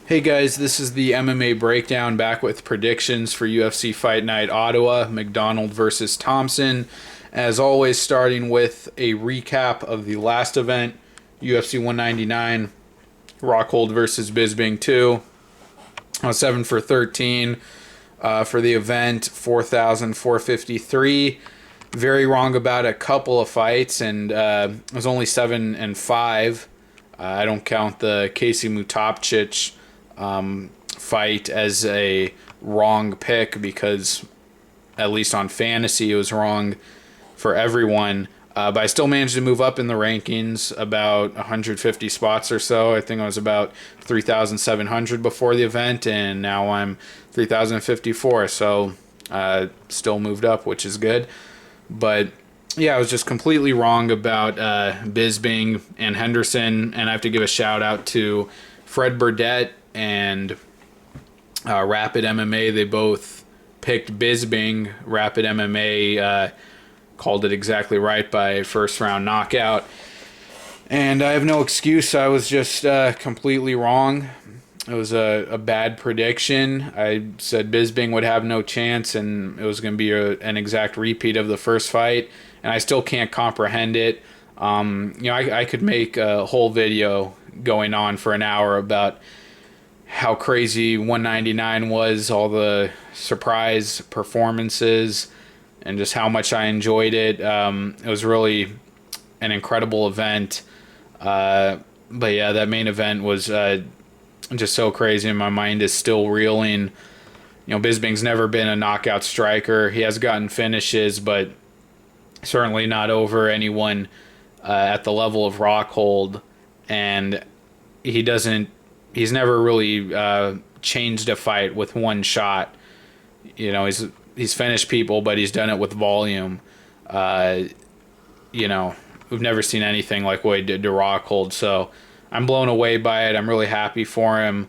Hey guys, this is the MMA Breakdown back with predictions for UFC Fight Night Ottawa, McDonald versus Thompson. As always, starting with a recap of the last event, UFC 199, Rockhold versus Bisping 2. 7 for 13 for the event, 4,453. Very wrong about a couple of fights, and it was only 7 and 5. I don't count the Casey Mutapcic fight as a wrong pick because, at least on fantasy, it was wrong for everyone. But I still managed to move up in the rankings about 150 spots or so. I think I was about 3,700 before the event, and now I'm 3,054. So still moved up, which is good. But yeah, I was just completely wrong about Bisping and Henderson, and I have to give a shout out to Fred Burdett and Rapid MMA. They both picked Bisping. Rapid MMA called it exactly right by first round knockout. And I have no excuse. I was just completely wrong. It was a bad prediction. I said Bisping would have no chance, and it was going to be an exact repeat of the first fight. And I still can't comprehend it. I could make a whole video going on for an hour about how crazy 199 was, all the surprise performances, and just how much I enjoyed it. It was really an incredible event. But yeah, that main event was just so crazy, and my mind is still reeling. Bisping's never been a knockout striker. He has gotten finishes, but certainly not over anyone at the level of Rockhold. And he's never really changed a fight with one shot. He's finished people, but he's done it with volume. We've never seen anything like what he did to Rockhold, so I'm blown away by it. I'm really happy for him,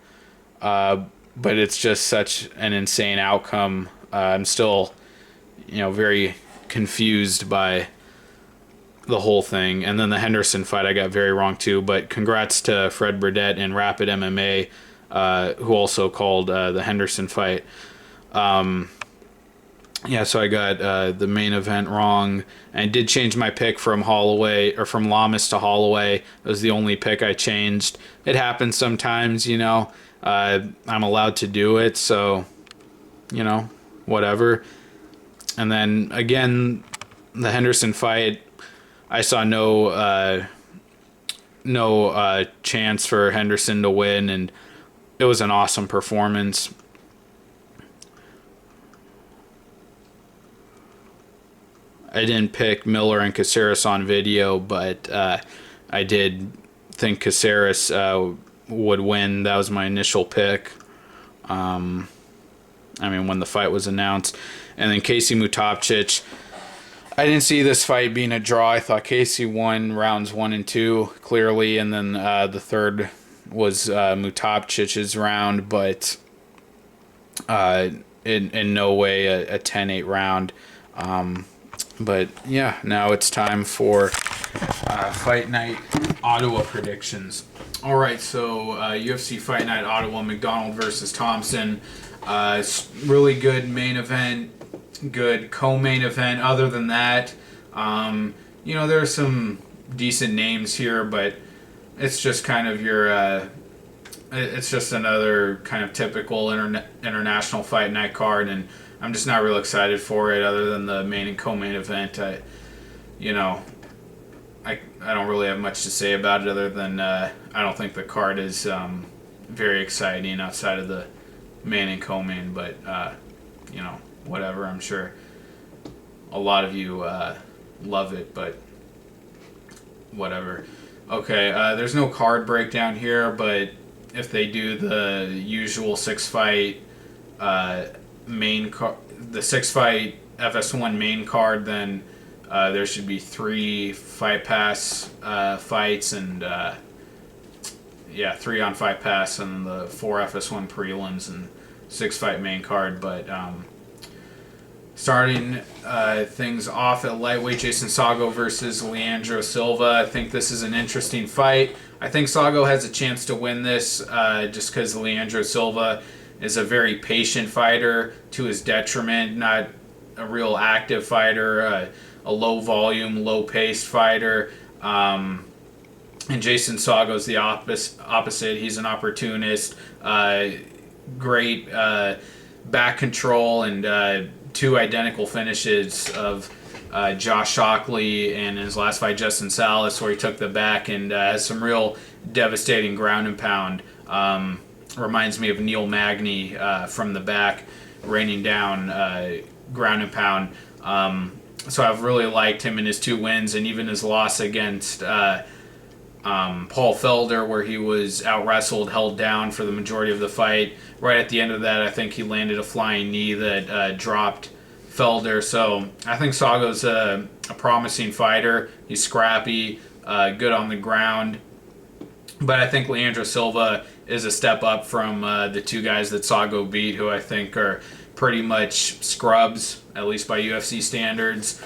but it's just such an insane outcome. I'm still, very confused by the whole thing. And then the Henderson fight I got very wrong too, but congrats to Fred Burdett and Rapid MMA, who also called the Henderson fight. So I got the main event wrong. I did change my pick from Lamas to Holloway. It was the only pick I changed. It happens sometimes, I'm allowed to do it, so, whatever. And then, again, the Henderson fight, I saw no chance for Henderson to win, and it was an awesome performance. I didn't pick Miller and Caceres on video, but I did think Caceres would win. That was my initial pick. When the fight was announced. And then Casey Mutapcic, I didn't see this fight being a draw. I thought Casey won rounds 1 and 2 clearly, and then the third was Mutapcic's round, but in no way a 10-8 round. But yeah, now it's time for Fight Night Ottawa predictions. All right, so UFC Fight Night Ottawa, McDonald versus Thompson. Really good main event, good co-main event. Other than that, there are some decent names here, but it's just kind of it's just another kind of typical international fight night card, and I'm just not real excited for it. Other than the main and co-main event, I don't really have much to say about it. Other than I don't think the card is very exciting outside of the main and co-main, but whatever. I'm sure a lot of you love it, but whatever. Okay, there's no card breakdown here, but if they do the usual 6-fight the 6-fight FS1 main card, then there should be 3 Fight Pass fights, and 3 on Fight Pass, and the 4 FS1 prelims, and 6-fight main card. But starting things off at lightweight, Jason Saggo versus Leandro Silva. I think this is an interesting fight. I think Saggo has a chance to win this just because Leandro Silva is a very patient fighter to his detriment, not a real active fighter, a low volume, low paced fighter. And Jason Saggo's the opposite. He's an opportunist, great back control, and two identical finishes of Josh Shockley and in his last fight, Justin Salas, where he took the back and has some real devastating ground and pound. Reminds me of Neil Magny from the back, raining down ground and pound. So I've really liked him in his two wins, and even his loss against Paul Felder, where he was out-wrestled, held down for the majority of the fight. Right at the end of that, I think he landed a flying knee that dropped Felder. So I think Saggo's a promising fighter. He's scrappy, good on the ground. But I think Leandro Silva is a step up from the two guys that Saggo beat, who I think are pretty much scrubs, at least by UFC standards.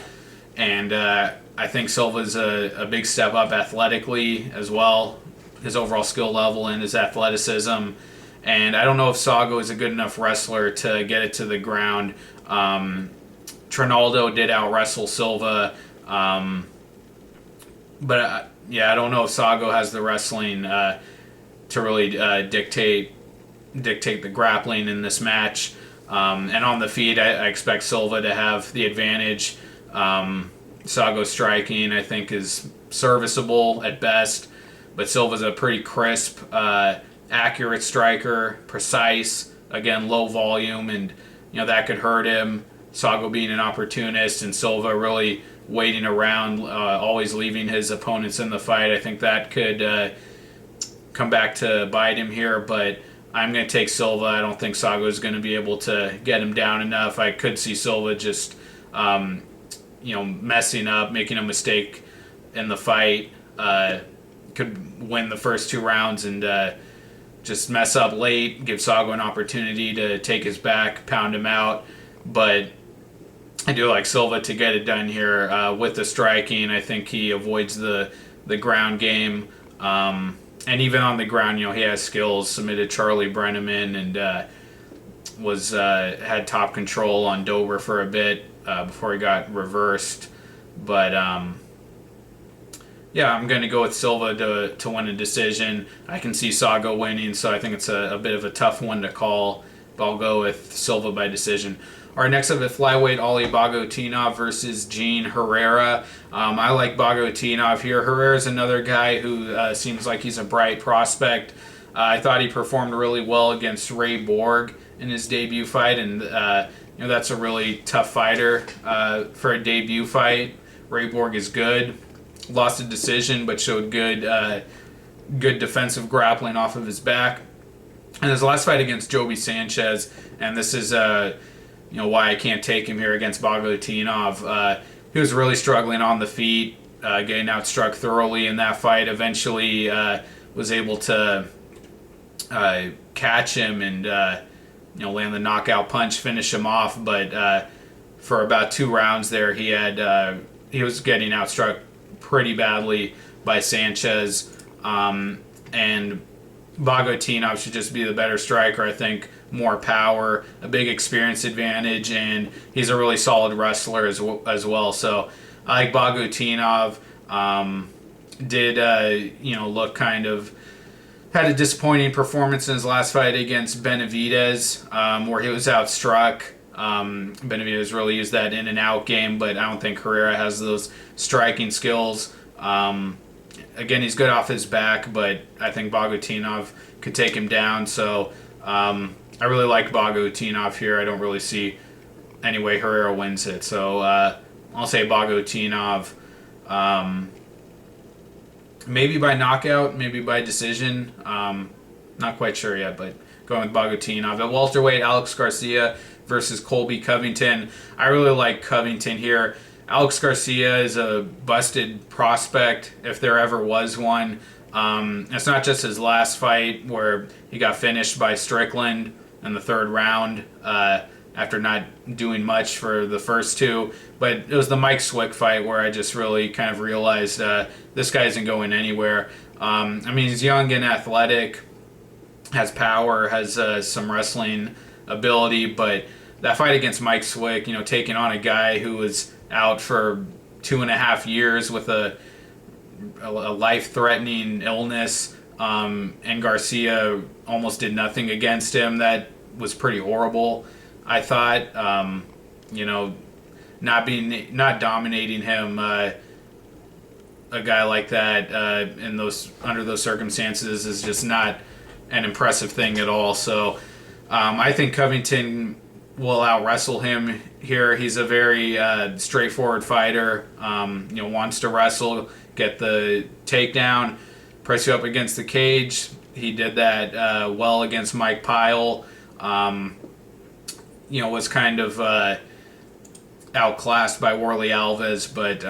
And I think Silva's a big step up athletically as well, his overall skill level and his athleticism. And I don't know if Saggo is a good enough wrestler to get it to the ground. Trinaldo did out-wrestle Silva. But I don't know if Saggo has the wrestling to really dictate the grappling in this match. And on the feet, I expect Silva to have the advantage. Saggo's striking, I think, is serviceable at best, but Silva's a pretty crisp, accurate striker, precise, again, low volume, and that could hurt him. Saggo being an opportunist and Silva really waiting around, always leaving his opponents in the fight. I think that could come back to bite him here, but I'm going to take Silva. I don't think Saggo is going to be able to get him down enough. I could see Silva just, messing up, making a mistake in the fight. Could win the first two rounds and just mess up late, give Saggo an opportunity to take his back, pound him out. But I do like Silva to get it done here with the striking. I think he avoids the ground game. And even on the ground, he has skills. Submitted Charlie Brenneman and had top control on Dober for a bit before he got reversed. But I'm going to go with Silva to win a decision. I can see Saggo winning, so I think it's a bit of a tough one to call. But I'll go with Silva by decision. All right, next up at flyweight, Ali Bagautinov versus Gene Herrera. I like Bagautinov here. Herrera's another guy who seems like he's a bright prospect. I thought he performed really well against Ray Borg in his debut fight, and that's a really tough fighter for a debut fight. Ray Borg is good. Lost a decision, but showed good defensive grappling off of his back. And his last fight against Joby Sanchez, and this is why I can't take him here against Bagautinov. He was really struggling on the feet, getting outstruck thoroughly in that fight. Eventually was able to catch him and land the knockout punch, finish him off. But for about 2 rounds there, he was getting outstruck pretty badly by Sanchez. And Bagautinov should just be the better striker, I think. More power, a big experience advantage, and he's a really solid wrestler as well. So I like Bagautinov. Did look kind of had a disappointing performance in his last fight against Benavidez, where he was outstruck. Benavidez really used that in and out game, but I don't think Herrera has those striking skills. Again, he's good off his back, but I think Bagautinov could take him down. So I really like Bagautinov here. I don't really see any way Herrera wins it. So I'll say Bagautinov. Maybe by knockout, maybe by decision. Not quite sure yet, but going with Bagautinov. At welterweight, Alex Garcia versus Colby Covington. I really like Covington here. Alex Garcia is a busted prospect, if there ever was one. It's not just his last fight where he got finished by Strickland in the 3rd round after not doing much for the first 2, but it was the Mike Swick fight where I just really kind of realized this guy isn't going anywhere. I mean, he's young and athletic, has power, has some wrestling ability, but that fight against Mike Swick, taking on a guy who was out for 2.5 years with a life-threatening illness, and Garcia almost did nothing against him. That was pretty horrible, I thought. Not dominating him, a guy like that under those circumstances is just not an impressive thing at all. So I think Covington will out-wrestle him here. He's a very straightforward fighter. Wants to wrestle, get the takedown, press you up against the cage. He did that well against Mike Pyle. Was kind of outclassed by Worley Alves, but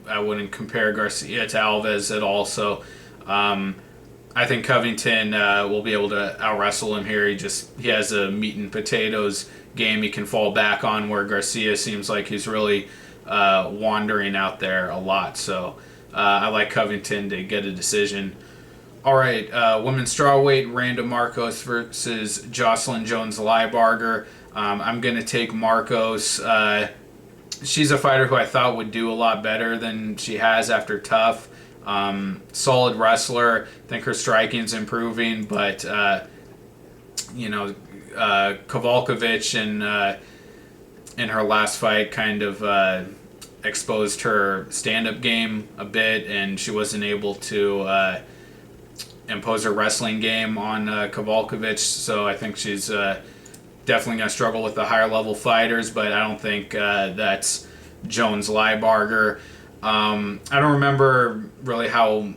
I wouldn't compare Garcia to Alves at all. So I think Covington will be able to out-wrestle him here. He has a meat and potatoes game he can fall back on, where Garcia seems like he's really wandering out there a lot. So I like Covington to get a decision. All right, women's strawweight, Randa Markos versus Jocelyn Jones-Lybarger. I'm going to take Markos. She's a fighter who I thought would do a lot better than she has after TUF. Solid wrestler. I think her striking's improving, but Kowalkiewicz in her last fight kind of exposed her stand-up game a bit, and she wasn't able to impose her wrestling game on Kowalkiewicz. So I think she's definitely going to struggle with the higher level fighters, but I don't think that's Jones-Lybarger. I don't remember really how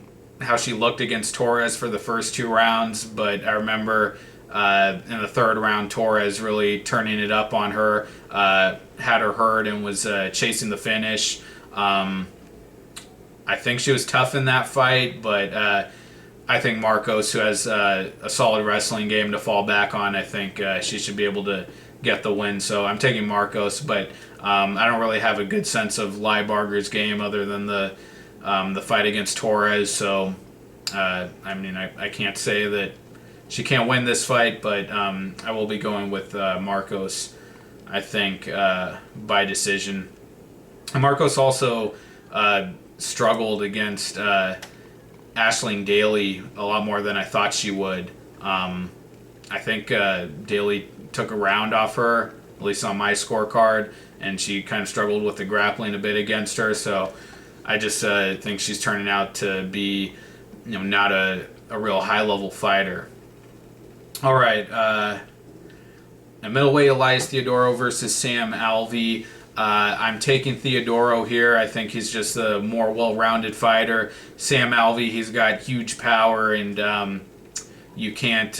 she looked against Torres for the first 2 rounds, but I remember in the third round Torres really turning it up on her, had her hurt and was chasing the finish. I think she was tough in that fight, but I think Markos, who has a solid wrestling game to fall back on, I think she should be able to get the win. So I'm taking Markos, but I don't really have a good sense of Lybarger's game other than the fight against Torres. So I can't say that she can't win this fight, but I will be going with Markos, I think, by decision. And Markos also struggled against Aisling Daly a lot more than I thought she would. I think Daly took a round off her, at least on my scorecard, and she kind of struggled with the grappling a bit against her. So I just think she's turning out to be, not a real high-level fighter. All right, a middleweight, Elias Theodorou versus Sam Alvey. I'm taking Theodorou here. I think he's just a more well-rounded fighter. Sam Alvey, he's got huge power, and you can't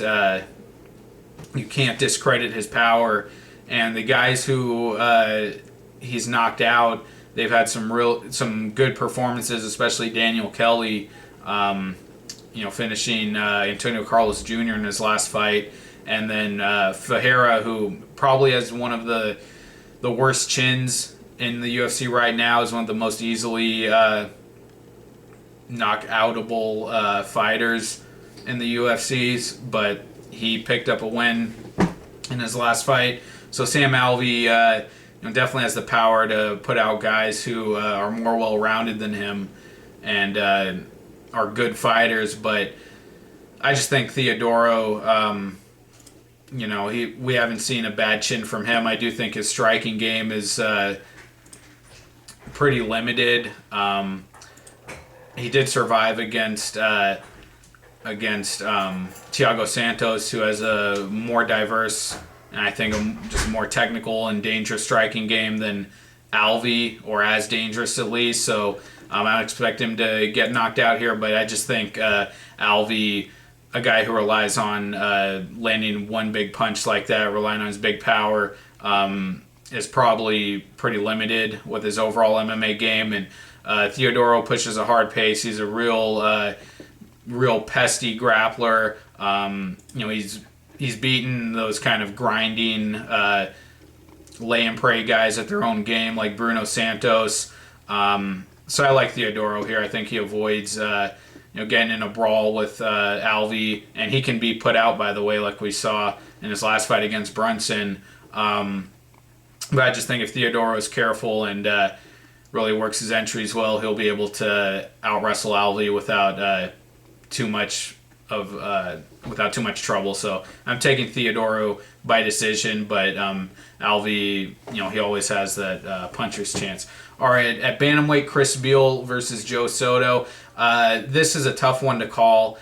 discredit his power. And the guys who he's knocked out, they've had some good performances, especially Daniel Kelly, finishing Antonio Carlos Jr. in his last fight, and then Herrera, who probably has one of the worst chins in the UFC right now, is one of the most easily knockoutable fighters in the UFCs, but he picked up a win in his last fight. So Sam Alvey definitely has the power to put out guys who are more well-rounded than him and are good fighters, but I just think Theodorou, we haven't seen a bad chin from him. I do think his striking game is pretty limited. He did survive against Thiago Santos, who has a more diverse and I think just more technical and dangerous striking game than Alvey, or as dangerous at least. So I don't expect him to get knocked out here, but I just think Alvey, a guy who relies on landing one big punch like that, relying on his big power, is probably pretty limited with his overall MMA game. And Theodorou pushes a hard pace. He's a real pesty grappler. He's beaten those kind of grinding lay and pray guys at their own game, like Bruno Santos. So I like Theodorou here. I think he avoids getting in a brawl with Alvey, and he can be put out, by the way, like we saw in his last fight against Brunson. But I just think if Theodorou is careful and really works his entries well, he'll be able to out wrestle Alvey without too much trouble. So I'm taking Theodorou by decision, but Alvey, he always has that puncher's chance. All right, at bantamweight, Chris Beal versus Joe Soto. This is a tough one to call.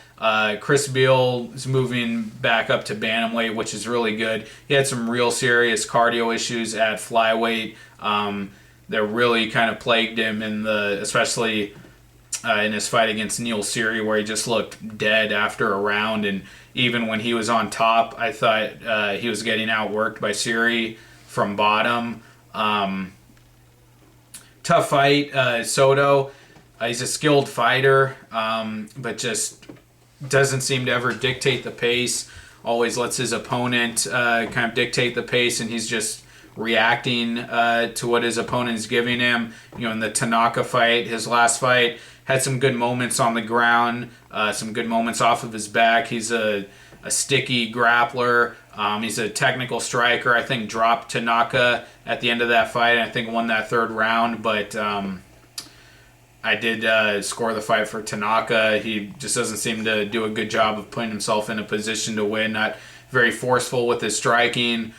Chris Beal is moving back up to bantamweight, which is really good. He had some real serious cardio issues at flyweight. That really kind of plagued him especially in his fight against Neil Seery, where he just looked dead after a round. And even when he was on top, I thought he was getting outworked by Seery from bottom. Tough fight. Soto, he's a skilled fighter, but just doesn't seem to ever dictate the pace. Always lets his opponent kind of dictate the pace, and he's just reacting to what his opponent is giving him. In the Tanaka fight, his last fight, had some good moments on the ground, some good moments off of his back. He's a sticky grappler. He's a technical striker. I think dropped Tanaka at the end of that fight, and I think won that third round, but I did score the fight for Tanaka. He just doesn't seem to do a good job of putting himself in a position to win. Not very forceful with his striking.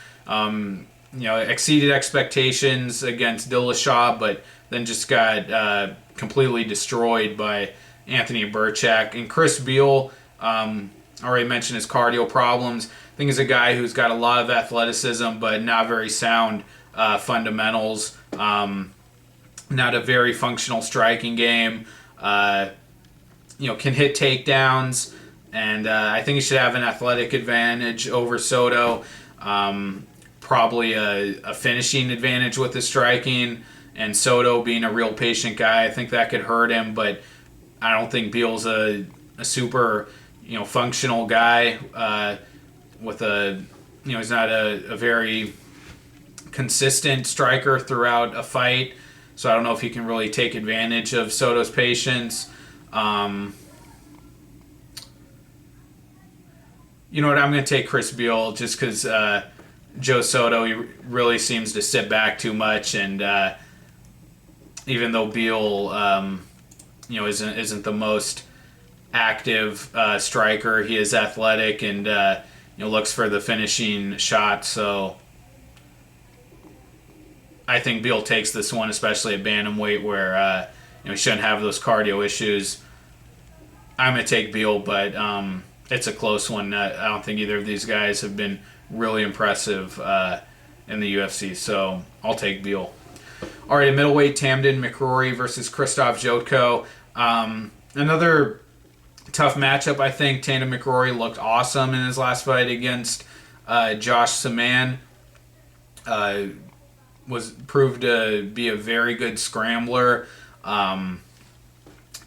Exceeded expectations against Dillashaw, but then just got completely destroyed by Anthony Burchak. And Chris Beal, already mentioned his cardio problems. I think he's a guy who's got a lot of athleticism, but not very sound fundamentals. Not a very functional striking game. Can hit takedowns, and I think he should have an athletic advantage over Soto. Probably a finishing advantage with the striking, and Soto being a real patient guy, I think that could hurt him, but I don't think Beal's a super functional guy he's not a very consistent striker throughout a fight, so I don't know if he can really take advantage of Soto's patience. You know what, I'm going to take Chris Beal just because Joe Soto, he really seems to sit back too much, and even though Beal isn't the most active striker, he is athletic and looks for the finishing shot. So I think Beal takes this one, especially at bantamweight, where he shouldn't have those cardio issues. I'm gonna take Beal, but it's a close one. I don't think either of these guys have been really impressive in the UFC, so I'll take Beal. All right, at middleweight, Tamden McCrory versus Krzysztof Jotko. Another tough matchup, I think. Tamden McCrory looked awesome in his last fight against Josh Saman. Was proved to be a very good scrambler, and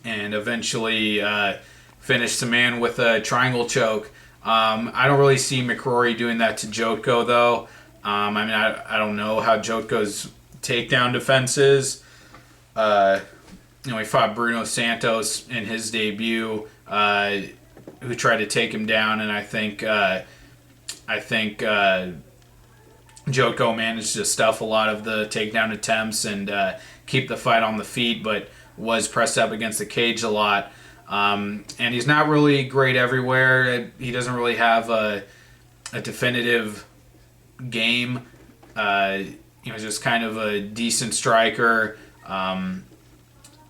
eventually finished Saman with a triangle choke. I don't really see McCrory doing that to Jotko, though. I don't know how Jotko's takedown defense is. He fought Bruno Santos in his debut, who tried to take him down, and I think Jotko managed to stuff a lot of the takedown attempts and keep the fight on the feet, but was pressed up against the cage a lot. And he's not really great everywhere. He doesn't really have a definitive game. He's just kind of a decent striker.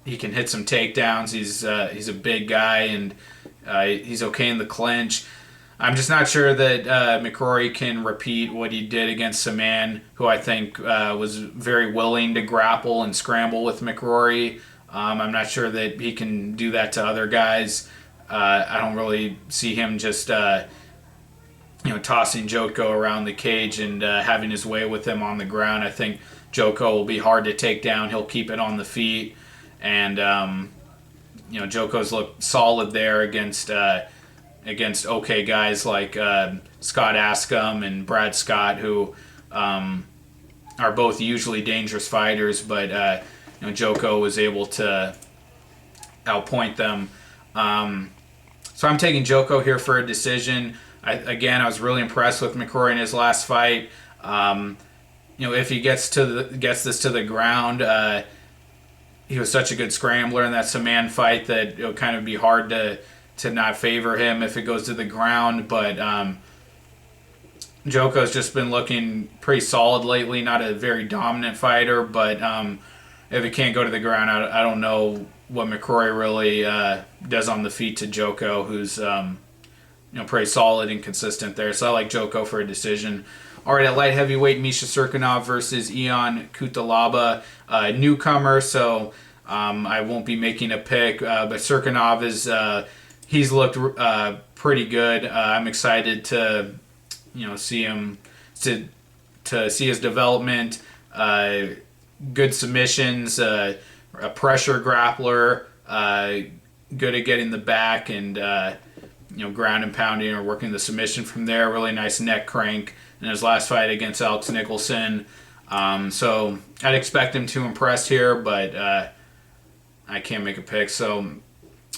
He can hit some takedowns. He's a big guy, and he's okay in the clinch. I'm just not sure that McCrory can repeat what he did against Saman, who I think was very willing to grapple and scramble with McCrory. I'm not sure that he can do that to other guys. I don't really see him just tossing Jotko around the cage and having his way with him on the ground. I think Jotko will be hard to take down. He'll keep it on the feet, and Jotko's looked solid there against okay guys like Scott Ascom and Brad Scott, who are both usually dangerous fighters, but Jotko was able to outpoint them. So I'm taking Jotko here for a decision. I was really impressed with McCrory in his last fight. If he gets this to the ground, he was such a good scrambler, and that's a man fight that it'll kind of be hard to not favor him if it goes to the ground. But Jotko's just been looking pretty solid lately. Not a very dominant fighter, but if it can't go to the ground, I don't know what McCrory really does on the feet to Jotko, who's pretty solid and consistent there. So I like Jotko for a decision. All right, at light heavyweight, Misha Cirkunov versus Ion Cutelaba, newcomer. So I won't be making a pick, but Cirkunov he's looked pretty good. I'm excited to see him to see his development. Good submissions, a pressure grappler, good at getting the back and ground and pounding or working the submission from there. Really nice neck crank in his last fight against Alex Nicholson. So I'd expect him to impress here, but I can't make a pick. So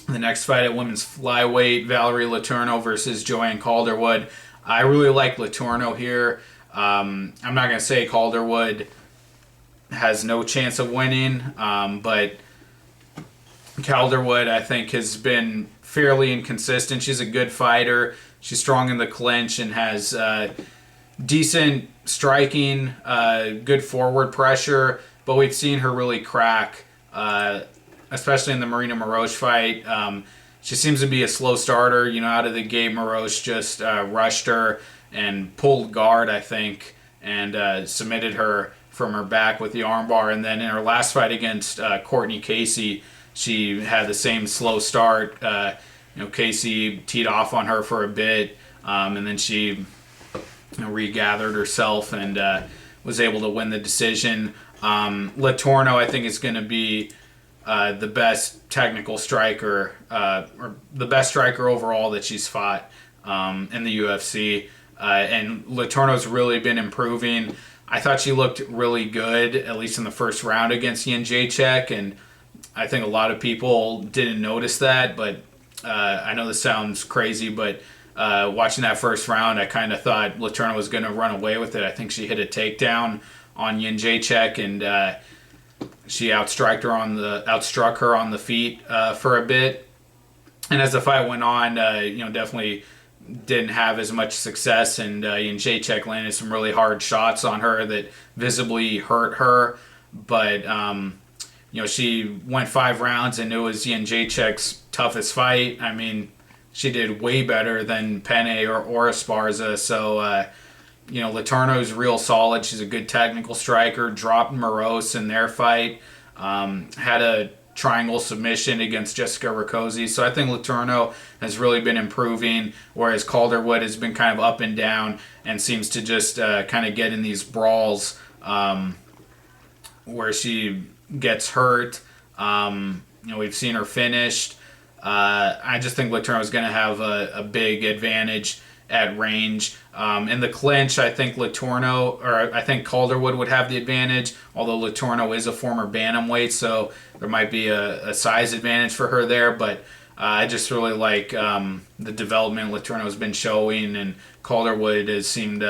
the next fight at women's flyweight, Valerie Letourneau versus Joanne Calderwood. I really like Letourneau here. I'm not going to say Calderwood has no chance of winning, but Calderwood, I think, has been fairly inconsistent. She's a good fighter. She's strong in the clinch and has decent striking, good forward pressure, but we've seen her really crack, especially in the Marina Moroz fight. She seems to be a slow starter. Out of the gate, Moroz just rushed her and pulled guard, I think, and submitted her from her back with the armbar. And then in her last fight against Courtney Casey, she had the same slow start. Casey teed off on her for a bit, and then she regathered herself and was able to win the decision. Letourneau, I think, is going to be the best technical striker, or the best striker overall that she's fought in the UFC. And Letourneau's really been improving. I thought she looked really good, at least in the first round against Jędrzejczyk, and I think a lot of people didn't notice that, but I know this sounds crazy, but watching that first round, I kind of thought Letourneau was going to run away with it. I think she hit a takedown on Jędrzejczyk, and she outstruck her on the feet for a bit. And as the fight went on, definitely didn't have as much success, and Jędrzejczyk landed some really hard shots on her that visibly hurt her. But she went 5 rounds, and it was Jędrzejczyk's toughest fight. I mean, she did way better than Penne or Esparza. So, Letourneau's real solid. She's a good technical striker. Dropped Moroz in their fight. Had a triangle submission against Jessica Rakoczy. So I think Letourneau has really been improving, whereas Calderwood has been kind of up and down and seems to just kind of get in these brawls where she gets hurt. We've seen her finished. I just think Letourneau is going to have a big advantage at range. In the clinch, I think Calderwood would have the advantage, although Letourneau is a former bantamweight, so there might be a size advantage for her there. But I just really like the development Letourneau has been showing, and Calderwood has seemed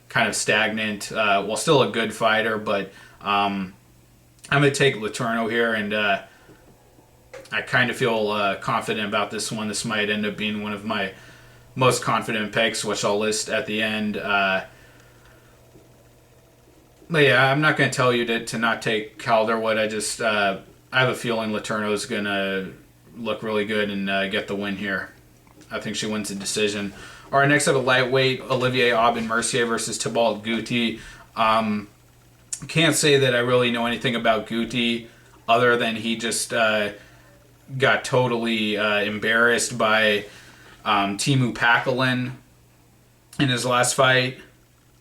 kind of stagnant. Still a good fighter, but I'm going to take Letourneau here, and I kind of feel confident about this one. This might end up being one of my most confident picks, which I'll list at the end. But yeah, I'm not going to tell you to not take Calderwood. I have a feeling Letourneau is going to look really good and get the win here. I think she wins the decision. All right, next up at lightweight, Olivier Aubin-Mercier versus Thibault Gouti. Can't say that I really know anything about Gouti other than he just got totally embarrassed by Teemu Packalén in his last fight,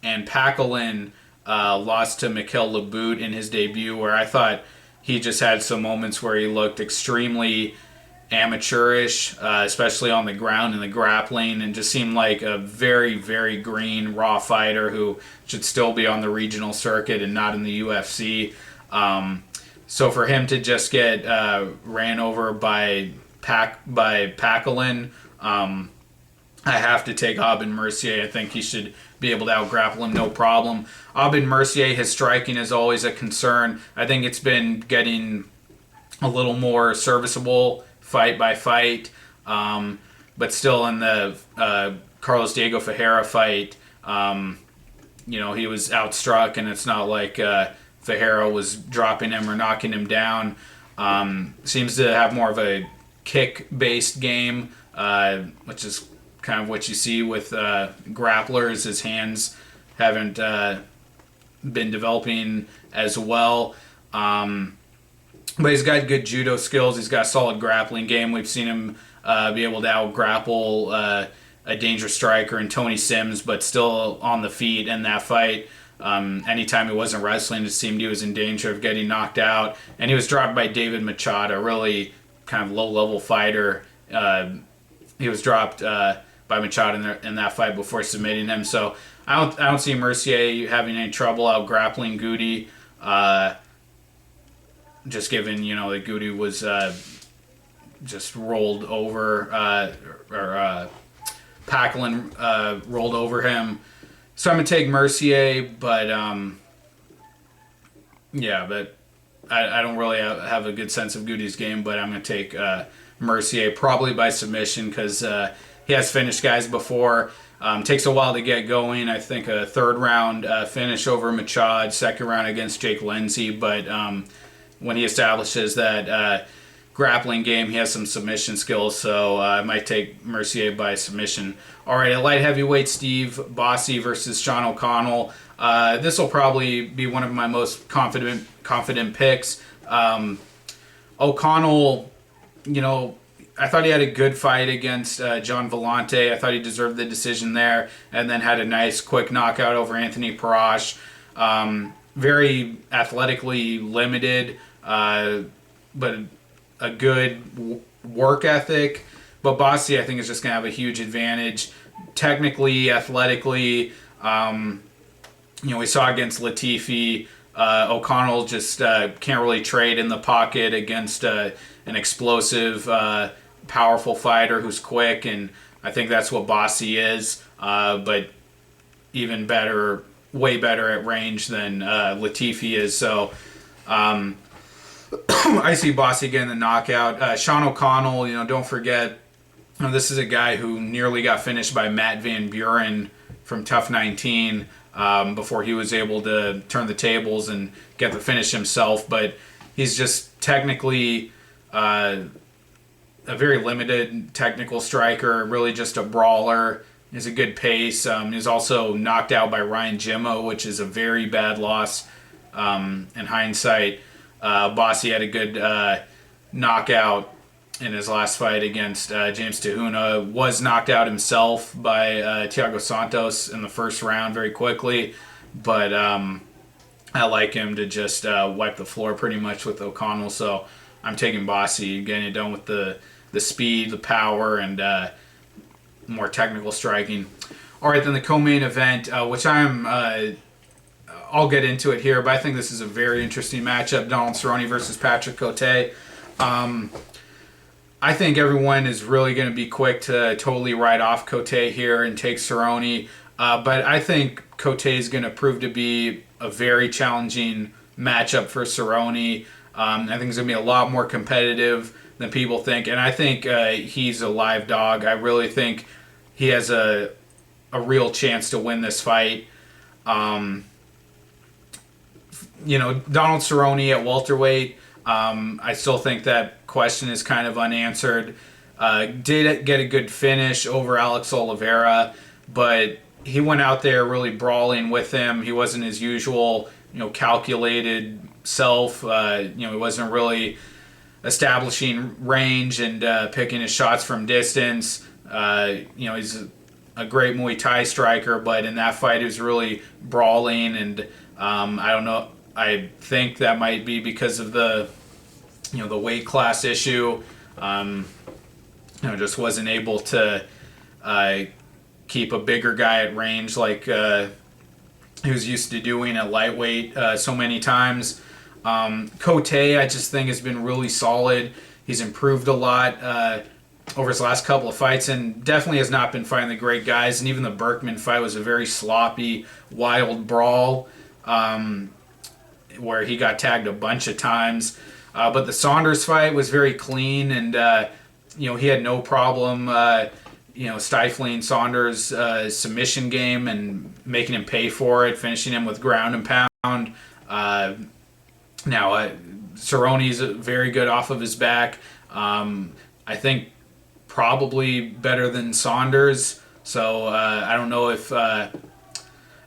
and Packalén lost to Mikhail Labout in his debut, where I thought he just had some moments where he looked extremely amateurish, especially on the ground and the grappling, and just seemed like a very, very green, raw fighter who should still be on the regional circuit and not in the UFC. So for him to just get ran over by Paquelin, I have to take Aubin-Mercier. I think he should be able to out-grapple him, no problem. Aubin-Mercier, his striking is always a concern. I think it's been getting a little more serviceable fight by fight, but still in the Carlos Diego Ferreira fight, he was outstruck, and it's not like Ferreira was dropping him or knocking him down. Seems to have more of a kick-based game, which is kind of what you see with grapplers. His hands haven't been developing as well. But he's got good judo skills. He's got a solid grappling game. We've seen him be able to out-grapple a dangerous striker in Tony Sims, but still on the feet in that fight. Anytime he wasn't wrestling, it seemed he was in danger of getting knocked out. And he was dropped by David Machado, a really kind of low-level fighter. He was dropped by Machado in that fight before submitting him. So I don't see Mercier having any trouble out grappling Gouti. Just given that Gouti was just rolled over, or Paquelin rolled over him. So I'm gonna take Mercier, but but I don't really have a good sense of Gouti's game. But I'm gonna take Mercier probably by submission because he has finished guys before. Takes a while to get going. I think a third round finish over Machado, second round against Jake Lindsay. But when he establishes that grappling game, he has some submission skills. So I might take Mercier by submission. All right, at light heavyweight, Steve Bosse versus Sean O'Connell. This will probably be one of my most confident picks. O'Connell, I thought he had a good fight against John Vellante. I thought he deserved the decision there, and then had a nice quick knockout over Anthony Parash. Very athletically limited, but a good work ethic. But Bosse, I think, is just going to have a huge advantage. Technically, athletically, we saw against Latifi, O'Connell just can't really trade in the pocket against an explosive, powerful fighter who's quick, and I think that's what Bosse is, but even better, way better at range than Latifi is. So I see Bosse getting the knockout. Sean O'Connell, don't forget, this is a guy who nearly got finished by Matt Van Buren from Tough 19 before he was able to turn the tables and get the finish himself. But he's just technically a very limited technical striker, really just a brawler. He has a good pace. He's also knocked out by Ryan Jimmo, which is a very bad loss in hindsight. Bosse had a good knockout in his last fight against James Tahuna. Was knocked out himself by Thiago Santos in the first round very quickly. But I like him to just wipe the floor pretty much with O'Connell. So I'm taking Bosse, getting it done with the speed, the power, and more technical striking. All right, then the co-main event, which I'll get into it here, but I think this is a very interesting matchup. Donald Cerrone versus Patrick Cote. I think everyone is really going to be quick to totally write off Cote here and take Cerrone. But I think Cote is going to prove to be a very challenging matchup for Cerrone. I think it's going to be a lot more competitive than people think. And I think he's a live dog. I really think he has a real chance to win this fight. Donald Cerrone at welterweight, I still think that question is kind of unanswered. Did get a good finish over Alex Oliveira, but he went out there really brawling with him. He wasn't his usual, calculated self. He wasn't really establishing range and picking his shots from distance. He's a great Muay Thai striker, but in that fight he was really brawling, and I don't know. I think that might be because of the weight class issue. Just wasn't able to keep a bigger guy at range like he was used to doing at lightweight so many times. Cote, I just think, has been really solid. He's improved a lot over his last couple of fights, and definitely has not been fighting the great guys. And even the Berkman fight was a very sloppy, wild brawl where he got tagged a bunch of times. But the Saunders fight was very clean, and he had no problem stifling Saunders' submission game and making him pay for it, finishing him with ground and pound. Now, Cerrone's very good off of his back. I think probably better than Saunders. So I don't know if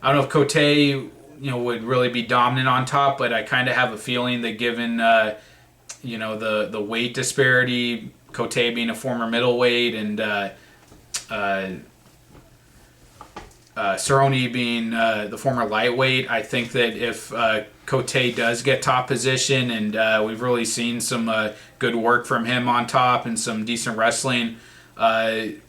Cotay would really be dominant on top, but I kind of have a feeling that given the weight disparity, Cotay being a former middleweight and Cerrone being the former lightweight, I think that if Cote does get top position, and we've really seen some good work from him on top and some decent wrestling in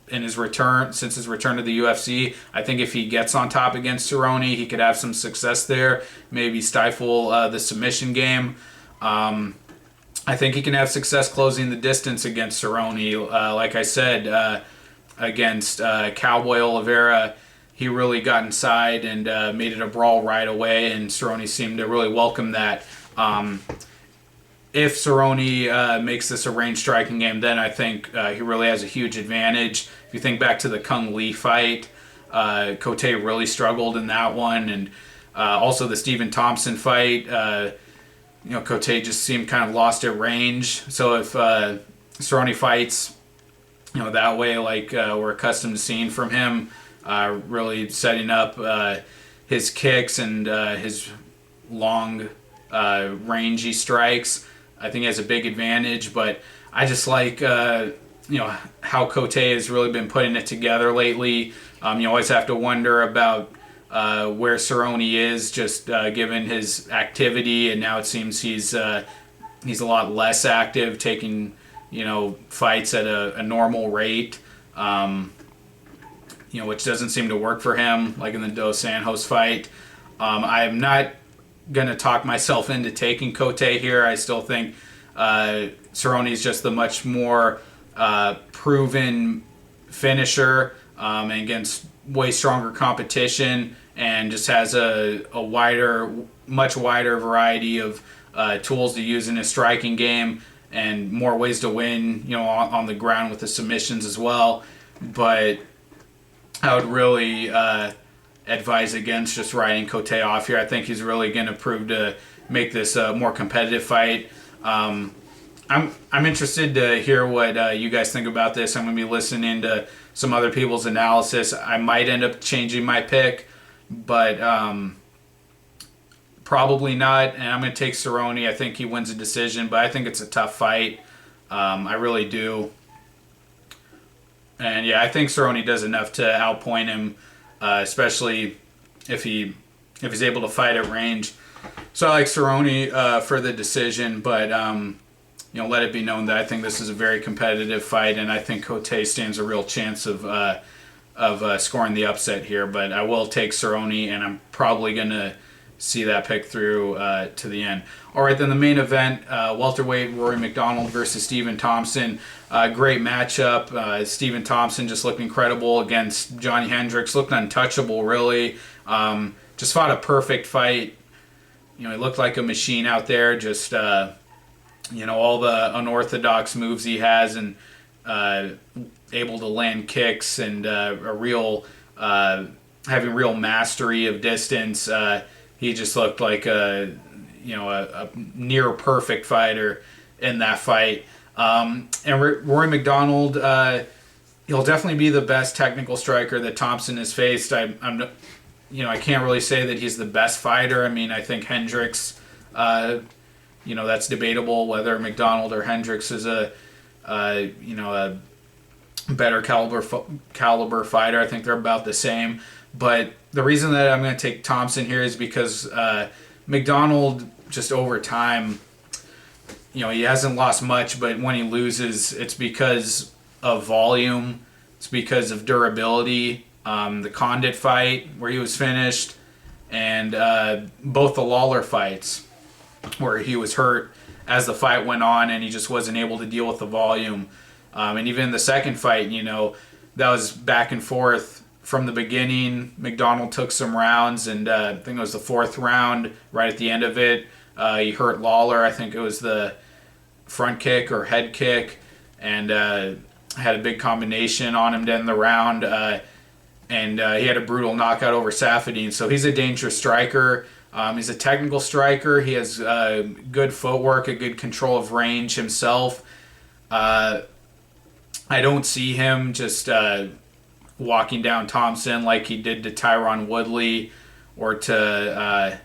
his return since his return to the UFC. I think if he gets on top against Cerrone, he could have some success there. Maybe stifle the submission game. I think he can have success closing the distance against Cerrone. Like I said, against Cowboy Oliveira, he really got inside and made it a brawl right away, and Cerrone seemed to really welcome that. If Cerrone makes this a range striking game, then I think he really has a huge advantage. If you think back to the Kung Lee fight, Cote really struggled in that one, and also the Stephen Thompson fight. Cote just seemed kind of lost at range. So if Cerrone fights, that way, like we're accustomed to seeing from him, really setting up his kicks and his long, rangy strikes, I think he has a big advantage. But I just like, how Cote has really been putting it together lately. You always have to wonder about where Cerrone is, just given his activity, and now it seems he's a lot less active, taking fights at a normal rate, which doesn't seem to work for him, like in the Dos Santos fight. I am not going to talk myself into taking Cote here. I still think Cerrone is just the much more proven finisher against way stronger competition, and just has a much wider variety of tools to use in his striking game, and more ways to win, on the ground with the submissions as well. But I would really advise against just writing Cote off here. I think he's really going to prove to make this a more competitive fight. I'm interested to hear what you guys think about this. I'm going to be listening to some other people's analysis. I might end up changing my pick, but probably not. And I'm going to take Cerrone. I think he wins a decision, but I think it's a tough fight. I really do. And yeah, I think Cerrone does enough to outpoint him, especially if he's able to fight at range. So I like Cerrone for the decision, but let it be known that I think this is a very competitive fight, and I think Cote stands a real chance of scoring the upset here. But I will take Cerrone, and I'm probably going to see that pick through to the end. All right, then the main event, welterweight Rory MacDonald versus Stephen Thompson. Great matchup. Stephen Thompson just looked incredible against Johnny Hendricks. Looked untouchable, really. Just fought a perfect fight. He looked like a machine out there. Just all the unorthodox moves he has, and able to land kicks, and having real mastery of distance. He just looked like a near perfect fighter in that fight. And Rory MacDonald, he'll definitely be the best technical striker that Thompson has faced. I can't really say that he's the best fighter. I mean, I think Hendricks, that's debatable whether MacDonald or Hendricks is a better caliber fighter. I think they're about the same. But the reason that I'm going to take Thompson here is because MacDonald, just over time, he hasn't lost much, but when he loses, it's because of volume. It's because of durability. The Condit fight, where he was finished, and both the Lawler fights. where he was hurt as the fight went on, and he just wasn't able to deal with the volume. And even in the second fight, that was back and forth from the beginning. McDonald took some rounds, and I think it was the fourth round, right at the end of it, he hurt Lawler. I think it was the front kick or head kick, and had a big combination on him to end the round. And he had a brutal knockout over Saffiedine. So he's a dangerous striker. He's a technical striker. He has good footwork, a good control of range himself. I don't see him just walking down Thompson like he did to Tyron Woodley or to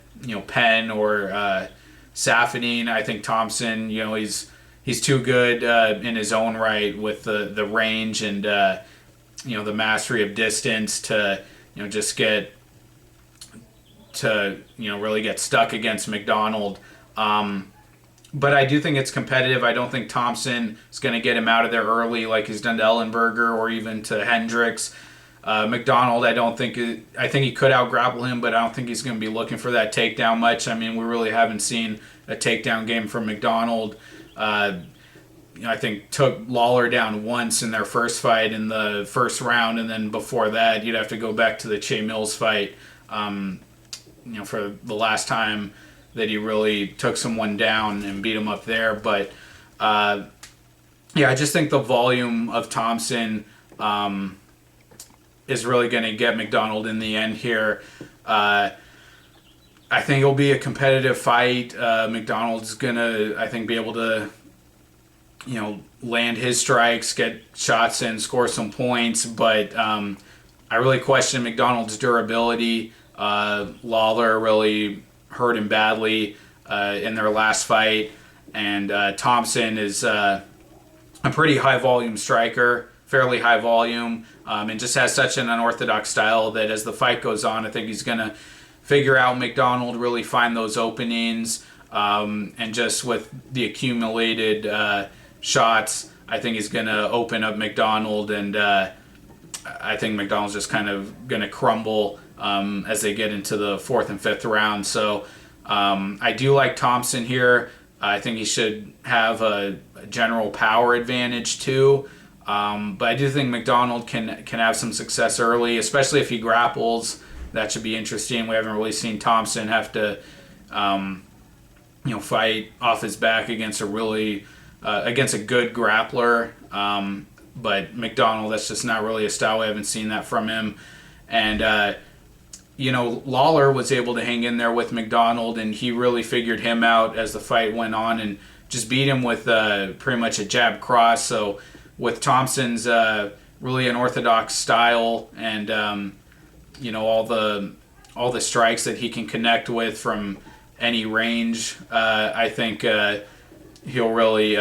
Penn or Saffiedine. I think Thompson, he's too good in his own right with the range and the mastery of distance to just get to really get stuck against McDonald. But I do think it's competitive. I don't think Thompson is going to get him out of there early like he's done to Ellenberger or even to Hendricks. McDonald, I think he could out-grapple him, but I don't think he's going to be looking for that takedown much. I mean, we really haven't seen a takedown game from McDonald. I think took Lawler down once in their first fight in the first round, and then before that, you'd have to go back to the Che Mills fight, for the last time that he really took someone down and beat him up there. But I just think the volume of Thompson is really going to get McDonald in the end here. I think it'll be a competitive fight. McDonald's going to, I think, be able to land his strikes, get shots in, score some points, but I really question McDonald's durability. Lawler really hurt him badly in their last fight, and Thompson is a pretty high volume striker, fairly high volume, and just has such an unorthodox style that as the fight goes on, I think he's going to figure out McDonald, really find those openings, and just with the accumulated shots, I think he's going to open up McDonald, and I think McDonald's just kind of going to crumble as they get into the fourth and fifth round. So I do like Thompson here. I think he should have a general power advantage too. But I do think McDonald can have some success early, especially if he grapples. That should be interesting. We haven't really seen Thompson have to fight off his back against a good grappler. But McDonald, that's just not really a style. We haven't seen that from him. And, Lawler was able to hang in there with McDonald, and he really figured him out as the fight went on and just beat him with pretty much a jab cross. So with Thompson's really unorthodox style and, all the strikes that he can connect with from any range, I think he'll really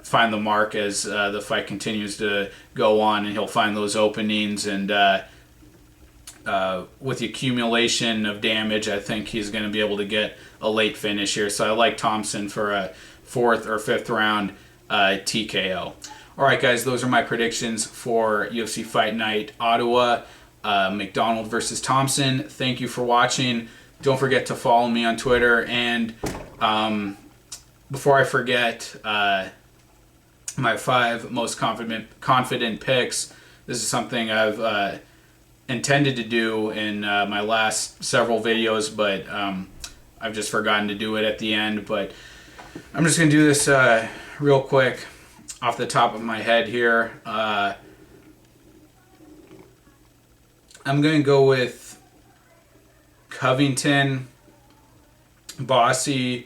find the mark as the fight continues to go on, and he'll find those openings. And with the accumulation of damage, I think he's going to be able to get a late finish here. So I like Thompson for a fourth or fifth round TKO. All right, guys, those are my predictions for UFC Fight Night Ottawa, McDonald versus Thompson. Thank you for watching. Don't forget to follow me on Twitter. And before I forget, my 5 most confident picks. This is something I've intended to do in my last several videos, but I've just forgotten to do it at the end. But I'm just going to do this real quick off the top of my head here. I'm going to go with Covington, Bosse,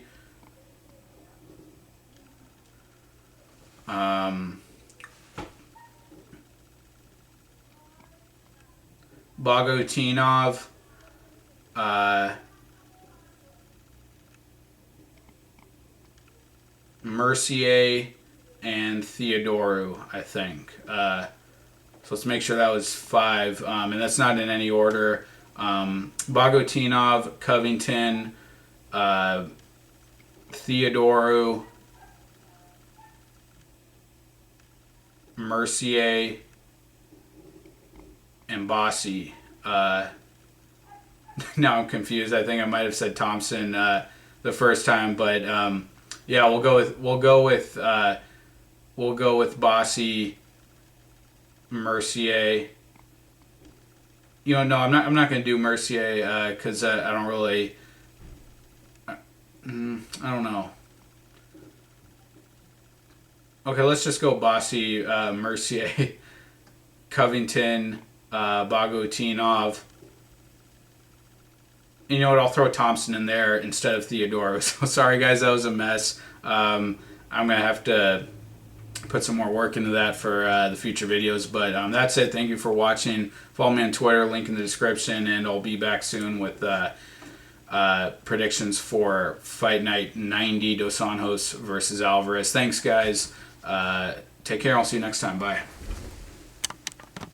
Bagautinov, Mercier, and Theodorou, I think. So let's make sure that was 5, and that's not in any order. Bagautinov, Covington, Theodorou, Mercier, and Bosse. Now I'm confused. I think I might have said Thompson the first time. But yeah, we'll go with Bosse, Mercier. You know, no, I'm not gonna do Mercier because I don't really. I don't know. Okay, let's just go Bosse, Mercier, Covington, Bagautinov. You know what? I'll throw Thompson in there instead of Theodorou. So sorry, guys, that was a mess. I'm gonna have to put some more work into that for the future videos. But that's it. Thank you for watching. Follow me on Twitter, link in the description, and I'll be back soon with predictions for Fight Night 90, Dos Anjos versus Alvarez. Thanks, guys. Take care. I'll see you next time. Bye.